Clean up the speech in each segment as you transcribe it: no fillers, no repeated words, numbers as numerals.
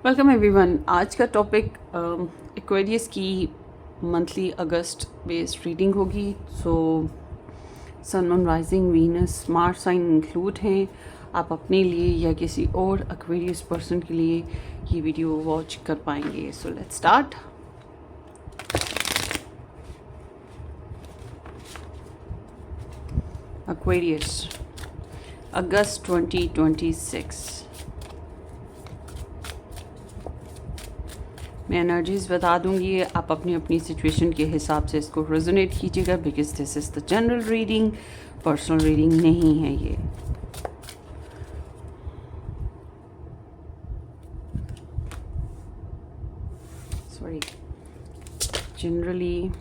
Welcome everyone. आज का topic Aquarius की मंथली अगस्त बेस्ड रीडिंग होगी। So sun, moon, rising, Venus, Mars sign include हैं। आप अपने लिए या किसी और एक्वेरियस पर्सन के लिए ये वीडियो वॉच कर पाएंगे। So let's start. एक्वेरियस अगस्त 2026। मैं एनर्जीज़ बता दूंगी, आप अपनी अपनी सिचुएशन के हिसाब से इसको रेजोनेट कीजिएगा, because this is the general reading, personal reading नहीं है ये। सॉरी, जनरली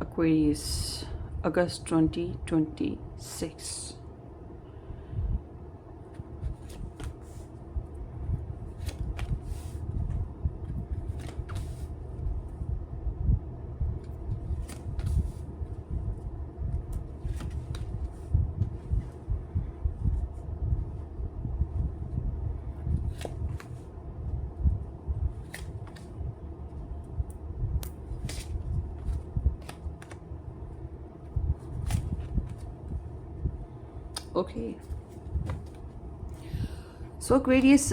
Aquarius अगस्त 2026। ओके, सो एक्वेरियस,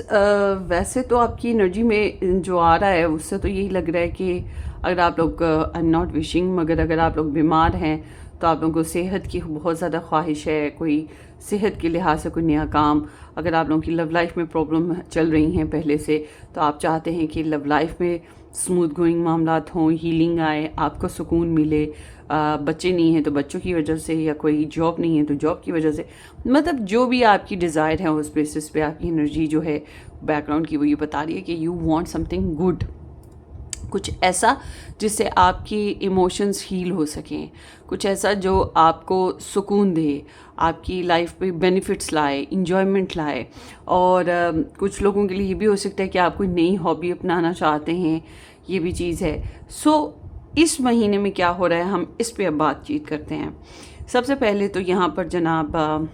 वैसे तो आपकी एनर्जी में जो आ रहा है उससे तो यही लग रहा है कि अगर आप लोग, आई एम नॉट विशिंग, मगर अगर आप लोग बीमार हैं तो आप लोगों को सेहत की बहुत ज़्यादा ख्वाहिश है, कोई सेहत के लिहाज से कोई नया काम। अगर आप लोगों की लव लाइफ में प्रॉब्लम चल रही हैं पहले से, तो आप चाहते हैं कि लव लाइफ में स्मूथ गोइंग मामलात हों, हीलिंग आए, आपको सुकून मिले। बच्चे नहीं हैं तो बच्चों की वजह से, या कोई जॉब नहीं है तो जॉब की वजह से, मतलब जो भी आपकी डिज़ायर है उस बेसिस पे आपकी एनर्जी जो है बैकग्राउंड की वो ये बता रही है कि यू वांट समथिंग गुड, कुछ ऐसा जिससे आपकी इमोशंस हील हो सकें, कुछ ऐसा जो आपको सुकून दे, आपकी लाइफ पे बेनिफिट्स लाए, इंजॉयमेंट लाए। और कुछ लोगों के लिए ये भी हो सकता है कि आप कोई नई हॉबी अपनाना चाहते हैं, ये भी चीज़ है। सो इस महीने में क्या हो रहा है, हम इस पे अब बातचीत करते हैं। सबसे पहले तो यहाँ पर जनाब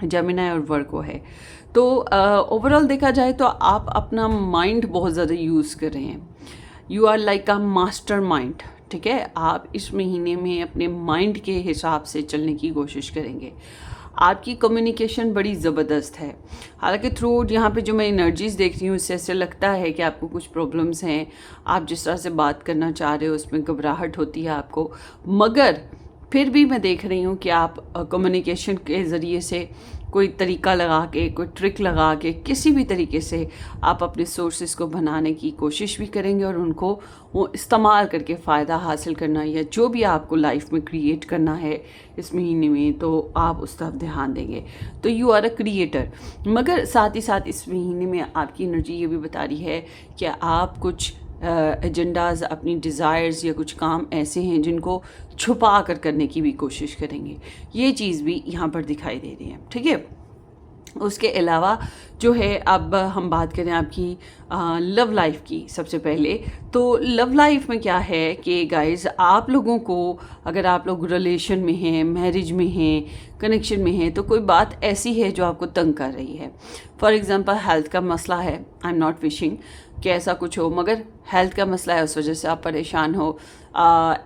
जेमिनी और वर्गो है। तो ओवरऑल देखा जाए तो आप अपना माइंड बहुत ज़्यादा यूज़ कर रहे हैं। You are like a mastermind, ठीक है। आप इस महीने में अपने माइंड के हिसाब से चलने की कोशिश करेंगे। आपकी कम्युनिकेशन बड़ी ज़बरदस्त है। हालांकि थ्रू यहाँ पे जो मैं एनर्जीज़ देख रही हूँ उससे ऐसे लगता है कि आपको कुछ प्रॉब्लम्स हैं, आप जिस तरह से बात करना चाह रहे हो उसमें घबराहट होती है आपको, मगर फिर भी मैं देख रही हूँ कि आप कम्युनिकेशन के ज़रिए से कोई तरीका लगा के, कोई ट्रिक लगा के, किसी भी तरीके से आप अपने सोर्सेज को बनाने की कोशिश भी करेंगे और उनको वो इस्तेमाल करके फ़ायदा हासिल करना, या जो भी आपको लाइफ में क्रिएट करना है इस महीने में, तो आप उस तरफ ध्यान देंगे। तो यू आर अ क्रिएटर। मगर साथ ही साथ इस महीने में आपकी एनर्जी ये भी बता रही है कि आप कुछ एजेंडाज़, अपनी डिज़ायर्स या कुछ काम ऐसे हैं जिनको छुपा कर करने की भी कोशिश करेंगे। ये चीज़ भी यहाँ पर दिखाई दे रही है, ठीक है। उसके अलावा जो है, अब हम बात करें आपकी लव लाइफ की। सबसे पहले तो लव लाइफ में क्या है कि गाइस, आप लोगों को अगर आप लोग रिलेशन में हैं, मैरिज में हैं, कनेक्शन में हैं, तो कोई बात ऐसी है जो आपको तंग कर रही है। फॉर एग्जांपल हेल्थ का मसला है। आई एम नॉट विशिंग कि ऐसा कुछ हो, मगर हेल्थ का मसला है, उस वजह से आप परेशान हो।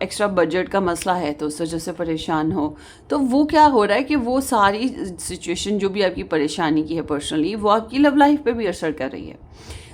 एक्स्ट्रा बजट का मसला है तो उस वजह से परेशान हो। तो वो क्या हो रहा है कि वो सारी सिचुएशन जो भी आपकी परेशानी की है पर्सनली, वो आपकी लव लाइफ पे भी असर कर रही है।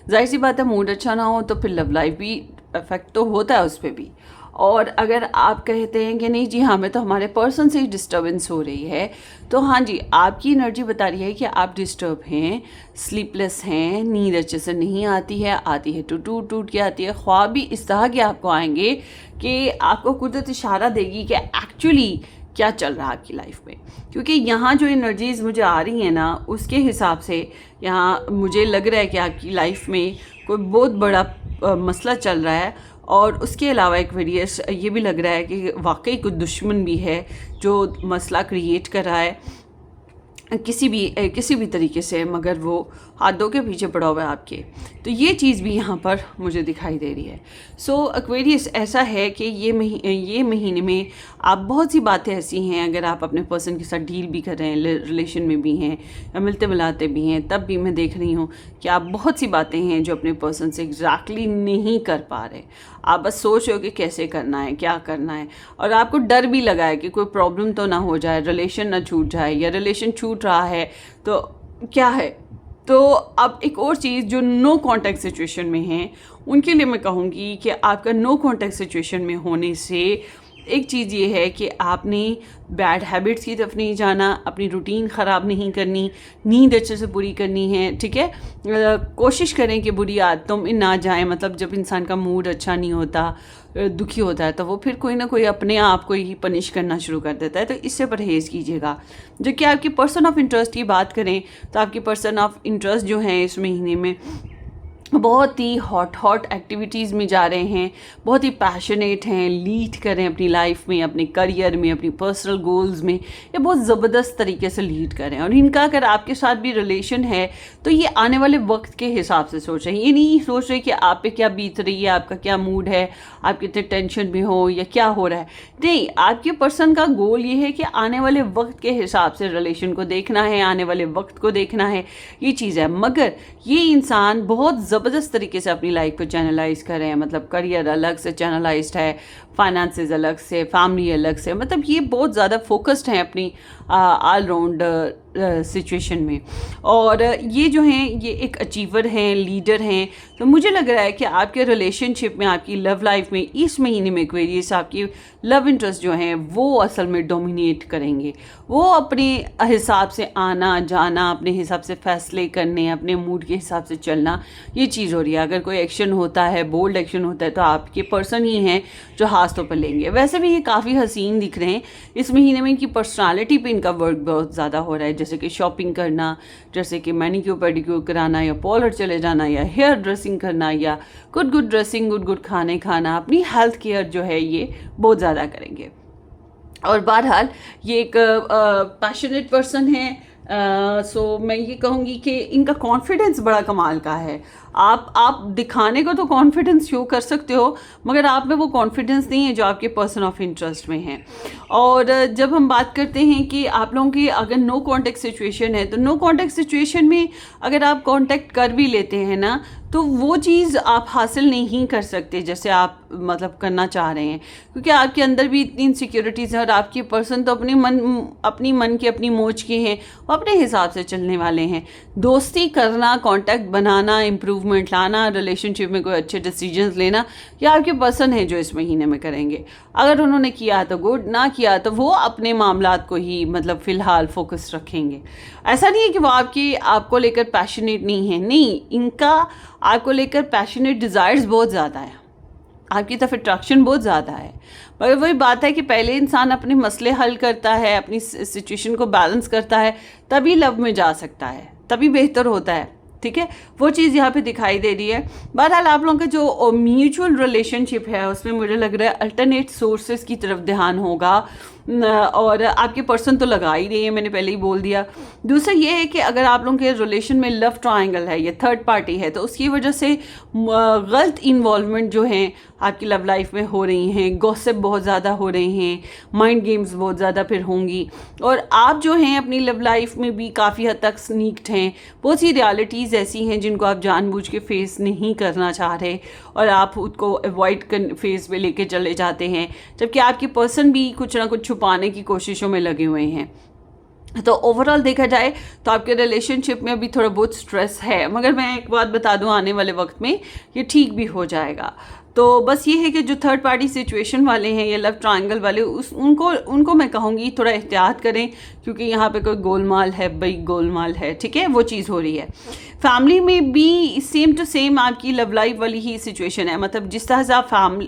जाहिर सी बात है, मूड अच्छा ना हो तो फिर लव लाइफ भी इफेक्ट तो होता है उस पर भी। और अगर आप कहते हैं कि नहीं जी हमें तो हमारे पर्सन से ही डिस्टर्बेंस हो रही है, तो हाँ जी, आपकी एनर्जी बता रही है कि आप डिस्टर्ब हैं, स्लीपलेस हैं, नींद अच्छे से नहीं आती है तो टूट टूट के आती है। ख्वाब भी इस तरह के आपको आएंगे कि आपको कुदरत इशारा देगी कि एक्चुअली क्या चल रहा है आपकी लाइफ में। क्योंकि यहाँ जो एनर्जीज़ मुझे आ रही हैं ना, उसके हिसाब से यहाँ मुझे लग रहा है कि आपकी लाइफ में कोई बहुत बड़ा मसला चल रहा है। और उसके अलावा एक वेरियस ये भी लग रहा है कि वाकई कोई दुश्मन भी है जो मसला क्रिएट कर रहा है। किसी भी तरीके से, मगर वो हाथों के पीछे पड़ा हुआ है आपके। तो ये चीज़ भी यहाँ पर मुझे दिखाई दे रही है। सो एक्वेरियस, ऐसा है कि ये महीने में आप बहुत सी बातें ऐसी हैं, अगर आप अपने पर्सन के साथ डील भी कर रहे हैं, रिलेशन में भी हैं या मिलते मिलाते भी हैं, तब भी मैं देख रही हूँ कि आप बहुत सी बातें हैं जो अपने पर्सन से एग्जैक्टली नहीं कर पा रहे। आप बस सोच रहे हो कि कैसे करना है, क्या करना है, और आपको डर भी लगा है कि कोई प्रॉब्लम तो ना हो जाए, रिलेशन ना छूट जाए, या रिलेशन छूट रहा है तो क्या है। तो अब एक और चीज़ जो नो कॉन्टैक्ट सिचुएशन में है, उनके लिए मैं कहूँगी कि आपका नो कॉन्टैक्ट सिचुएशन में होने से एक चीज़ ये है कि आपने बैड हैबिट्स की तरफ नहीं जाना, अपनी रूटीन ख़राब नहीं करनी, नींद अच्छे से पूरी करनी है, ठीक है। कोशिश करें कि बुरी आदतों में ना जाएं। मतलब जब इंसान का मूड अच्छा नहीं होता, दुखी होता है, तो वो फिर कोई ना कोई अपने आप को ही पनिश करना शुरू कर देता है। तो इससे परहेज़ कीजिएगा। जो कि आपकी पर्सन ऑफ इंटरेस्ट की बात करें, तो आपकी पर्सन ऑफ इंटरेस्ट जो है इस महीने में बहुत ही हॉट एक्टिविटीज़ में जा रहे हैं, बहुत ही पैशनेट हैं, लीड करें अपनी लाइफ में, अपने करियर में, अपनी पर्सनल गोल्स में, ये बहुत ज़बरदस्त तरीके से लीड करें। और इनका अगर आपके साथ भी रिलेशन है तो ये आने वाले वक्त के हिसाब से सोच रहे हैं। ये नहीं सोच रहे कि आप पे क्या बीत रही है, आपका क्या मूड है, आप कितने टेंशन में हो या क्या हो रहा है। नहीं, आपके पर्सन का गोल ये है कि आने वाले वक्त के हिसाब से रिलेशन को देखना है, आने वाले वक्त को देखना है, ये चीज़ है। मगर ये इंसान बहुत ज़बरदस्त तरीके से अपनी लाइफ को चैनलाइज कर रहे हैं। मतलब करियर अलग से चैनलाइज्ड है, फाइनेंसेस अलग से, फैमिली अलग से, मतलब ये बहुत ज़्यादा फोकस्ड हैं अपनी ऑलराउंड सिचुएशन में। और ये जो हैं ये एक अचीवर हैं, लीडर हैं। तो मुझे लग रहा है कि आपके रिलेशनशिप में, आपकी लव लाइफ में इस महीने में एक्वेरियस आपकी लव इंटरेस्ट जो हैं वो असल में डोमिनेट करेंगे। वो अपने हिसाब से आना जाना, अपने हिसाब से फैसले करने, अपने मूड के हिसाब से चलना, ये चीज़ हो रही है। अगर कोई एक्शन होता है, बोल्ड एक्शन होता है, तो आपके पर्सन ही हैं जो हाथों पर लेंगे। वैसे भी ये काफ़ी हसीन दिख रहे हैं इस महीने में। इनकी पर्सनालिटी पे इनका वर्क बहुत ज़्यादा हो रहा है, जैसे कि शॉपिंग करना, जैसे कि मैनिक्योर पेडिक्योर कराना, या पार्लर चले जाना, या हेयर ड्रेसिंग करना, या गुड ड्रेसिंग, गुड खाने खाना, अपनी हेल्थ केयर जो है ये बहुत ज़्यादा करेंगे। और बहरहाल ये एक पैशनेट पर्सन है। सो मैं ये कहूँगी कि इनका कॉन्फिडेंस बड़ा कमाल का है। आप दिखाने को तो कॉन्फिडेंस शो कर सकते हो, मगर आप में वो कॉन्फिडेंस नहीं है जो आपके पर्सन ऑफ इंटरेस्ट में है। और जब हम बात करते हैं कि आप लोगों की अगर नो कांटेक्ट सिचुएशन है, तो नो कांटेक्ट सिचुएशन में अगर आप कांटेक्ट कर भी लेते हैं ना, तो वो चीज़ आप हासिल नहीं कर सकते जैसे आप मतलब करना चाह रहे हैं, क्योंकि आपके अंदर भी इतनी इनसिक्योरिटीज़ है। और आपके पर्सन तो अपनी मन की अपनी मोच के हैं, वो अपने हिसाब से चलने वाले हैं। दोस्ती करना, कांटेक्ट बनाना, इम्प्रूवमेंट लाना, रिलेशनशिप में कोई अच्छे डिसीजंस लेना, या आपके पर्सन है जो इस महीने में करेंगे। अगर उन्होंने किया तो गुड, ना किया तो वो अपने मामलात को ही मतलब फ़िलहाल फोकस रखेंगे। ऐसा नहीं है कि वो आपको लेकर पैशनेट नहीं है, नहीं, इनका आपको लेकर पैशनेट डिज़ायर्स बहुत ज़्यादा है, आपकी तरफ अट्रैक्शन बहुत ज़्यादा है। मगर वही बात है कि पहले इंसान अपने मसले हल करता है, अपनी सिचुएशन को बैलेंस करता है, तभी लव में जा सकता है, तभी बेहतर होता है। ठीक है, वो चीज़ यहाँ पे दिखाई दे रही है। बहरहाल आप लोगों का जो म्यूचुअल रिलेशनशिप है उसमें मुझे लग रहा है अल्टरनेट सोर्सेज की तरफ ध्यान होगा। और आपके पर्सन तो लगा ही रही है, मैंने पहले ही बोल दिया। दूसरा ये है कि अगर आप लोगों के रिलेशन में लव ट्रायंगल है या थर्ड पार्टी है, तो उसकी वजह से गलत इन्वॉल्वमेंट जो हैं आपकी लव लाइफ में हो रही हैं, गॉसिप बहुत ज़्यादा हो रहे हैं, माइंड गेम्स बहुत ज़्यादा फिर होंगी। और आप जो हैं अपनी लव लाइफ में भी काफ़ी हद तक स्नीक्ड हैं। बहुत सी रियलिटीज़ ऐसी हैं जिनको आप जानबूझ के फेस नहीं करना चाह रहे, और आप उसको अवॉइड फेस पे लेके चले जाते हैं, जबकि आपके पर्सन भी कुछ ना कुछ छुपाने की कोशिशों में लगे हुए हैं। तो ओवरऑल देखा जाए तो आपके रिलेशनशिप में अभी थोड़ा बहुत स्ट्रेस है, मगर मैं एक बात बता दूं, आने वाले वक्त में ये ठीक भी हो जाएगा। तो बस ये है कि जो थर्ड पार्टी सिचुएशन वाले हैं या लव ट्रायंगल वाले, उनको मैं कहूँगी थोड़ा एहतियात करें, क्योंकि यहाँ पे कोई गोलमाल है, भाई गोलमाल है। ठीक है, वो चीज़ हो रही है। फैमिली में भी सेम टू सेम आपकी लव लाइफ वाली ही सिचुएशन है। मतलब जिस तरह से आप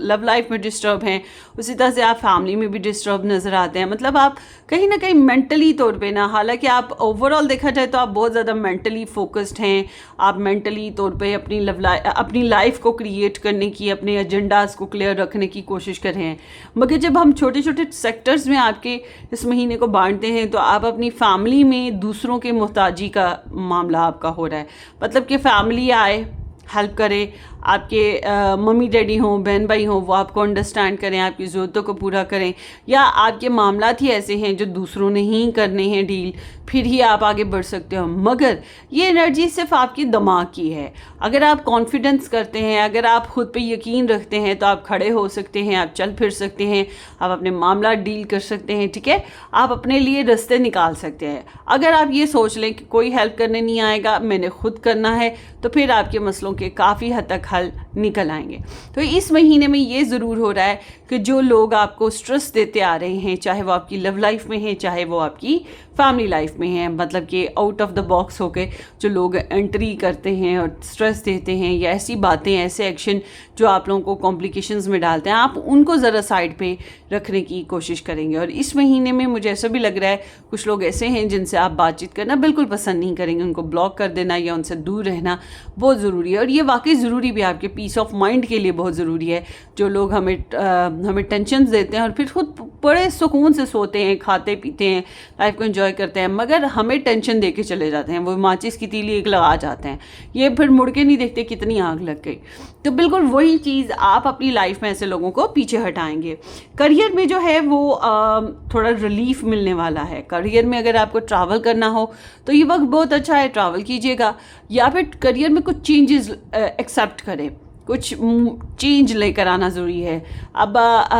लव लाइफ में डिस्टर्ब हैं, उसी तरह से आप फैमिली में भी डिस्टर्ब नज़र आते हैं। मतलब आप कहीं ना कहीं मेंटली तौर पे ना, हालांकि आप ओवरऑल देखा जाए तो आप बहुत ज़्यादा मेंटली फोकस्ड हैं, आप मेंटली तौर पे अपनी लाइफ को क्रिएट करने की, अपने एजेंडाज को क्लियर रखने की कोशिश कर रहे हैं। मगर जब हम छोटे छोटे सेक्टर्स में आपके इस महीने को बांटते हैं तो आप अपनी फैमिली में दूसरों के मोहताजी का मामला आपका हो रहा है। मतलब कि फैमिली आए, हेल्प करे, आपके मम्मी डैडी हों, बहन भाई हों, वो आपको अंडरस्टैंड करें, आपकी ज़रूरतों को पूरा करें, या आपके मामलात ही ऐसे हैं जो दूसरों ने ही करने हैं डील, फिर ही आप आगे बढ़ सकते हो। मगर ये एनर्जी सिर्फ आपकी दिमाग की है। अगर आप कॉन्फिडेंस करते हैं, अगर आप खुद पे यकीन रखते हैं तो आप खड़े हो सकते हैं, आप चल फिर सकते हैं, आप अपने मामला डील कर सकते हैं, ठीक है, आप अपने लिए रास्ते निकाल सकते हैं। अगर आप ये सोच लें कि कोई हेल्प करने नहीं आएगा, मैंने खुद करना है, तो फिर आपके मसलों के काफ़ी हद तक हल निकल आएंगे। तो इस महीने में ये ज़रूर हो रहा है कि जो लोग आपको स्ट्रेस देते आ रहे हैं, चाहे वो आपकी लव लाइफ में है, चाहे वो आपकी फैमिली लाइफ में है, मतलब कि आउट ऑफ द बॉक्स होके जो लोग एंट्री करते हैं और स्ट्रेस देते हैं, या ऐसी बातें, ऐसे एक्शन जो आप लोगों को कॉम्प्लिकेशंस में डालते हैं, आप उनको ज़रा साइड पे रखने की कोशिश करेंगे। और इस महीने में मुझे ऐसा भी लग रहा है कुछ लोग ऐसे हैं जिनसे आप बातचीत करना बिल्कुल पसंद नहीं करेंगे, उनको ब्लॉक कर देना या उनसे दूर रहना बहुत ज़रूरी है। और ये वाकई ज़रूरी भी है, आपके पीस ऑफ माइंड के लिए बहुत ज़रूरी है। जो लोग हमें टेंशन देते हैं और फिर खुद बड़े सुकून से सोते हैं, खाते पीते हैं, लाइफ को एंजॉय करते हैं, मगर हमें टेंशन दे के चले जाते हैं, वो माचिस की तीली एक लगा जाते हैं, ये फिर मुड़ के नहीं देखते कितनी आग लग गई। तो बिल्कुल वही चीज़ आप अपनी लाइफ में ऐसे लोगों को पीछे हटाएंगे। करियर में जो है वो थोड़ा रिलीफ मिलने वाला है। करियर में अगर आपको ट्रैवल करना हो तो ये वक्त बहुत अच्छा है, ट्रैवल कीजिएगा, या फिर करियर में कुछ चेंजेस एक्सेप्ट करें, कुछ चेंज लेकर आना ज़रूरी है। अब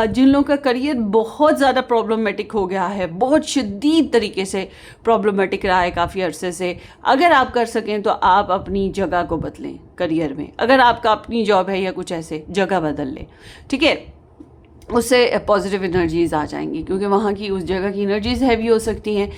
जिन लोगों का करियर बहुत ज़्यादा प्रॉब्लमेटिक हो गया है, बहुत शदीद तरीके से प्रॉब्लमेटिक रहा है काफ़ी अरसे से, अगर आप कर सकें तो आप अपनी जगह को बदलें करियर में। अगर आपका अपनी जॉब है या कुछ ऐसे, जगह बदल लें, ठीक है, उससे पॉजिटिव एनर्जीज़ आ जाएंगी, क्योंकि वहाँ की उस जगह की एनर्जीज़ हैवी हो सकती हैं,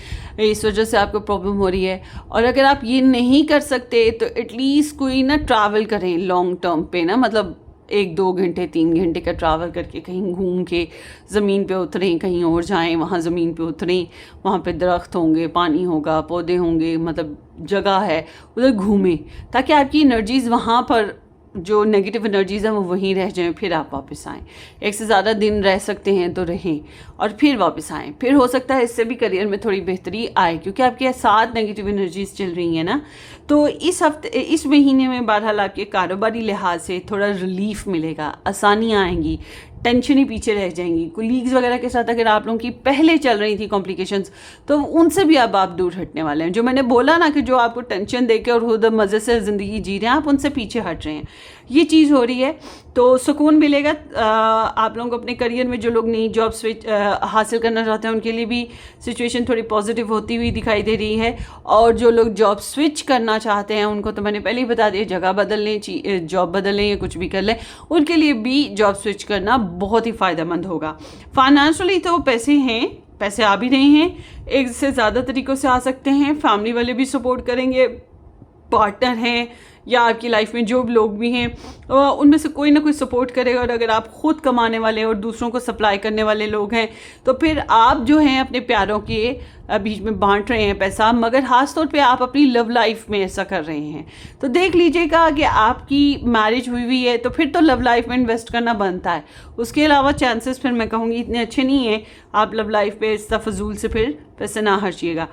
इस वजह से आपको प्रॉब्लम हो रही है। और अगर आप ये नहीं कर सकते तो एटलीस्ट कोई ना ट्रैवल करें लॉन्ग टर्म पे ना, मतलब 1-2 घंटे 3 घंटे का ट्रैवल करके कहीं घूम के ज़मीन पे उतरें, कहीं और जाएं, वहाँ ज़मीन पे उतरें, वहाँ पे दरख्त होंगे, पानी होगा, पौधे होंगे, मतलब जगह है, उधर घूमें, ताकि आपकी एनर्जीज़ वहाँ पर जो नेगेटिव एनर्जीज़ हैं वो वहीं रह जाएं, फिर आप वापस आएँ। एक से ज़्यादा दिन रह सकते हैं तो रहें और फिर वापस आएँ, फिर हो सकता है इससे भी करियर में थोड़ी बेहतरी आए, क्योंकि आपके साथ नेगेटिव एनर्जीज़ चल रही हैं ना। तो इस महीने में बहरहाल आपके कारोबारी लिहाज से थोड़ा रिलीफ मिलेगा, आसानियाँ आएंगी, टेंशन ही पीछे रह जाएंगी। कोलीग्स वगैरह के साथ अगर आप लोगों की पहले चल रही थी कॉम्प्लिकेशंस, तो उनसे भी अब आप दूर हटने वाले हैं। जो मैंने बोला ना कि जो आपको टेंशन देके और खुद मज़े से ज़िंदगी जी रहे हैं, आप उनसे पीछे हट रहे हैं, ये चीज़ हो रही है। तो सुकून मिलेगा आप लोगों को अपने करियर में। जो लोग नई जॉब स्विच हासिल करना चाहते हैं उनके लिए भी सिचुएशन थोड़ी पॉजिटिव होती हुई दिखाई दे रही है। और जो लोग जॉब स्विच करना चाहते हैं उनको तो मैंने पहले ही बता दिया, जगह बदल लें, जॉब बदल लें या कुछ भी कर लें, उनके लिए भी जॉब स्विच करना बहुत ही फ़ायदेमंद होगा। फाइनेंशियली तो पैसे हैं, पैसे आ भी रहे हैं, एक से ज़्यादा तरीक़ों से आ सकते हैं। फैमिली वाले भी सपोर्ट करेंगे, पार्टनर हैं या आपकी लाइफ में जो लोग भी हैं उनमें से कोई ना कोई सपोर्ट करेगा। और अगर आप ख़ुद कमाने वाले और दूसरों को सप्लाई करने वाले लोग हैं तो फिर आप जो हैं अपने प्यारों के बीच में बांट रहे हैं पैसा, मगर ख़ास तौर पे आप अपनी लव लाइफ में ऐसा कर रहे हैं। तो देख लीजिएगा कि आपकी मैरिज हुई है तो फिर तो लव लाइफ में इन्वेस्ट करना बनता है। उसके अलावा चांसेस फिर मैं कहूँगी इतने अच्छे नहीं हैं, आप लव लाइफ पे इस फजूल से फिर पैसे ना खर्चिएगा।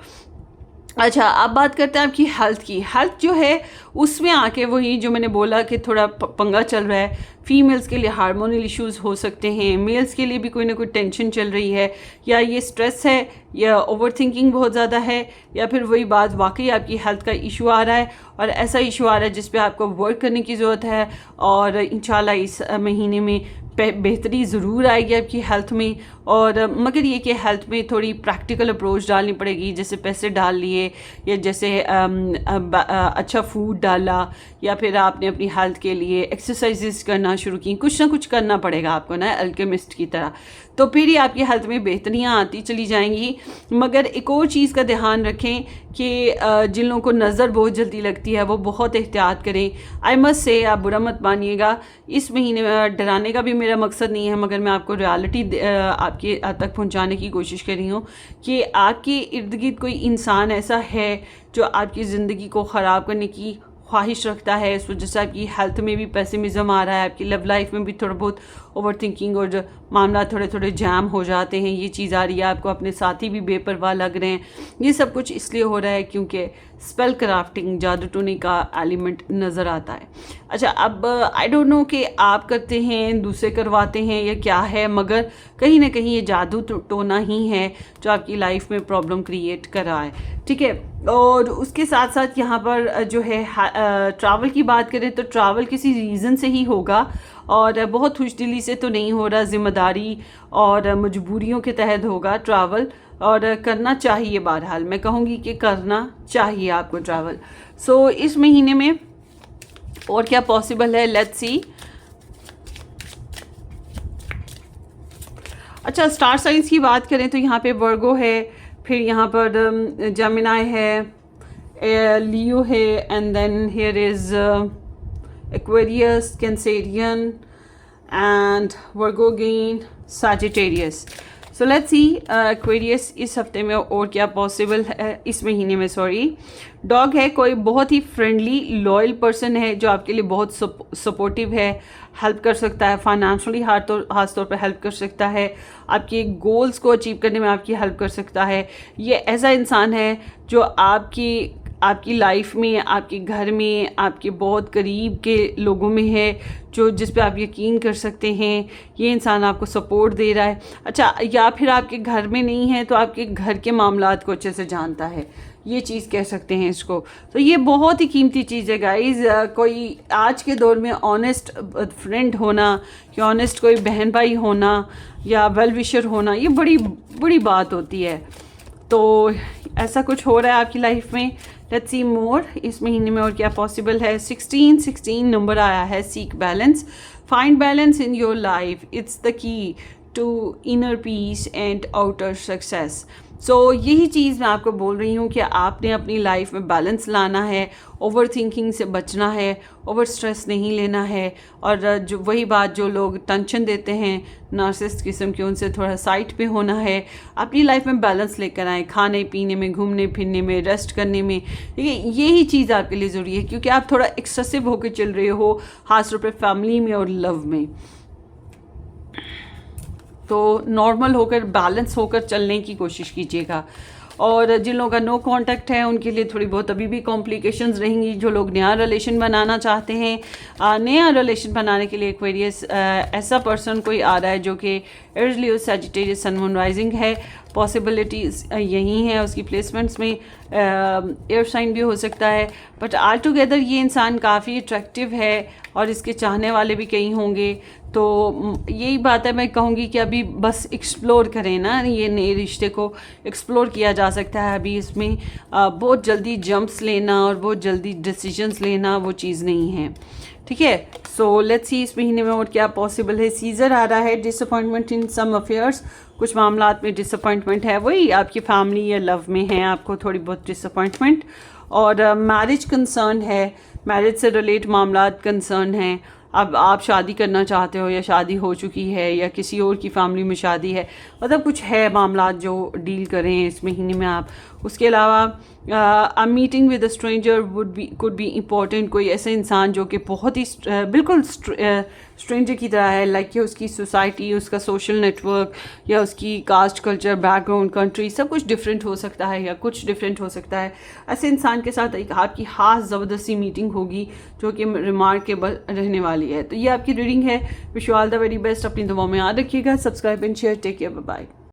अच्छा, अब बात करते हैं आपकी हेल्थ की। हेल्थ जो है उसमें आके वही जो मैंने बोला कि थोड़ा पंगा चल रहा है। फीमेल्स के लिए हार्मोनल इश्यूज़ हो सकते हैं, मेल्स के लिए भी कोई ना कोई टेंशन चल रही है, या ये स्ट्रेस है, या ओवर थिंकिंग बहुत ज़्यादा है, या फिर वही बात वाकई आपकी हेल्थ का इशू आ रहा है और ऐसा इशू आ रहा है जिस पे आपको वर्क करने की ज़रूरत है। और इंशाल्लाह इस महीने में बेहतरी ज़रूर आएगी आपकी हेल्थ में। और मगर ये कि हेल्थ में थोड़ी प्रैक्टिकल अप्रोच डालनी पड़ेगी, जैसे पैसे डाल लिए, या जैसे अच्छा फूड डाला, या फिर आपने अपनी हेल्थ के लिए एक्सरसाइजेस करना शुरू की, कुछ ना कुछ करना पड़ेगा आपको ना, अल्केमिस्ट की तरह, तो फिर ही आपकी हेल्थ में बेहतरियाँ आती चली जाएंगी। मगर एक और चीज़ का ध्यान रखें कि जिन लोगों को नज़र बहुत जल्दी लगती है वो बहुत एहतियात करें। आई मस्ट से, आप बुरा मत मानिएगा, इस महीने में डराने का भी मेरा मकसद नहीं है, मगर मैं आपको रियलिटी आपके तक पहुंचाने की कोशिश कर रही हूँ कि आपके इर्द गिर्द कोई इंसान ऐसा है जो आपकी ज़िंदगी को ख़राब करने की ख्वाहिश रखता है, इस वजह से आपकी हेल्थ में भी पेसिमिज्म आ रहा है, आपकी लव लाइफ में भी थोड़ा बहुत ओवर थिंकिंग और जो मामला थोड़े थोड़े जैम हो जाते हैं, ये चीज़ आ रही है, आपको अपने साथी भी बेपरवाह लग रहे हैं। ये सब कुछ इसलिए हो रहा है क्योंकि स्पेल क्राफ्टिंग, जादू टोने का एलिमेंट नज़र आता है। अच्छा, अब आई डोंट नो कि आप करते हैं, दूसरे करवाते हैं या क्या है, मगर कहीं ना कहीं ये जादू टोना ही है जो आपकी लाइफ में प्रॉब्लम क्रिएट कर रहा है। ठीक है, और उसके साथ साथ यहाँ पर जो है ट्रैवल की बात करें तो ट्रैवल किसी रीज़न से ही होगा और बहुत खुशदिली से तो नहीं हो रहा, ज़िम्मेदारी और मजबूरियों के तहत होगा ट्रैवल, और करना चाहिए। बहरहाल मैं कहूँगी कि करना चाहिए आपको ट्रैवल। सो इस महीने में और क्या पॉसिबल है, लेट्स सी। अच्छा, स्टार साइंस की बात करें तो यहाँ पे वर्गो है, फिर यहाँ पर जेमिनाई है, लियो है, and then here is Aquarius, Cancerian and Virgo again, Sagittarius. So let's see Aquarius इस हफ्ते में और क्या पॉसिबल है, इस महीने में। सॉरी, डॉग है, कोई बहुत ही फ्रेंडली लॉयल पर्सन है जो आपके लिए बहुत सपोर्टिव है, हेल्प कर सकता है फाइनेंशियली, खास तौर पर हेल्प कर सकता है, आपके गोल्स को अचीव करने में आपकी हेल्प कर सकता है। ये ऐसा इंसान है जो आपकी लाइफ में, आपके घर में, आपके बहुत करीब के लोगों में है, जो जिस पे आप यकीन कर सकते हैं। ये इंसान आपको सपोर्ट दे रहा है। अच्छा, या फिर आपके घर में नहीं है तो आपके घर के मामलात को अच्छे से जानता है, ये चीज़ कह सकते हैं इसको। तो ये बहुत ही कीमती चीज़ है गाइज़। कोई आज के दौर में ऑनेस्ट फ्रेंड होना, या ऑनेस्ट कोई बहन भाई होना, या वेल विशर होना, ये बड़ी बड़ी बात होती है। तो ऐसा कुछ हो रहा है आपकी लाइफ में। लेट्स सी मोर, इस महीने में और क्या पॉसिबल है। 16 नंबर आया है, seek balance, find balance in your life, it's the key to inner peace and outer success. So यही चीज़ मैं आपको बोल रही हूँ कि आपने अपनी लाइफ में बैलेंस लाना है, ओवर थिंकिंग से बचना है, ओवर स्ट्रेस नहीं लेना है, और जो वही बात जो लोग टेंशन देते हैं नार्सिसिस्ट किस्म के, उनसे थोड़ा साइड पे होना है। अपनी लाइफ में बैलेंस लेकर आए, खाने पीने में, घूमने फिरने में, रेस्ट करने में। देखिए, यही चीज़ आपके लिए ज़रूरी है क्योंकि आप थोड़ा एक्सेसिव होकर चल रहे हो, खास तौर पर फैमिली में और लव में। तो नॉर्मल होकर, बैलेंस होकर चलने की कोशिश कीजिएगा। और जिन लोगों का नो कांटेक्ट है उनके लिए थोड़ी बहुत अभी भी कॉम्प्लिकेशंस रहेंगी। जो लोग नया रिलेशन बनाना चाहते हैं, नया रिलेशन बनाने के लिए एक्वेरियस ऐसा पर्सन कोई आ रहा है जो कि एरीज, लियो, सैजिटेरियस, सन, मून, राइजिंग है। पॉसिबिलिटीज़ यही हैं उसकी प्लेसमेंट्स में। एयर साइन भी हो सकता है, बट ऑल टुगेदर ये इंसान काफ़ी अट्रैक्टिव है और इसके चाहने वाले भी कई होंगे। तो यही बात है, मैं कहूँगी कि अभी बस एक्सप्लोर करें ना, ये नए रिश्ते को एक्सप्लोर किया जा सकता है। अभी इसमें बहुत जल्दी जंप्स लेना और बहुत जल्दी डिसीजंस लेना वो चीज़ नहीं है। ठीक है, सो लेट्स सी इस महीने में और क्या पॉसिबल है। सीजर आ रहा है, डिसअपॉइंटमेंट इन सम अफेयर्स, कुछ मामलात में डिसअपॉइंटमेंट है, वही आपकी फैमिली या लव में है आपको थोड़ी बहुत डिसअपॉइंटमेंट। और मैरिज कंसर्न है, मैरिज से रिलेट मामलात कंसर्न हैं। अब आप शादी करना चाहते हो या शादी हो चुकी है या किसी और की फैमिली में शादी है, मतलब कुछ है मामलात जो डील करें इस महीने में आप। उसके अलावा a meeting with a stranger could be important. कोई ऐसा इंसान जो कि बहुत ही बिल्कुल स्ट्रेंजर की तरह है, लाइक कि उसकी सोसाइटी, उसका सोशल नेटवर्क या उसकी कास्ट, कल्चर, बैकग्राउंड, कंट्री सब कुछ डिफरेंट हो सकता है या कुछ डिफरेंट हो सकता है। ऐसे इंसान के साथ एक आपकी खास ज़बरदस्ती मीटिंग होगी जो कि रिमार्केबल रहने वाली है। तो ये आपकी रीडिंग है। Wish you all the very best. अपनी दुआओं में याद रखिएगा। Subscribe and share. Take care, bye bye.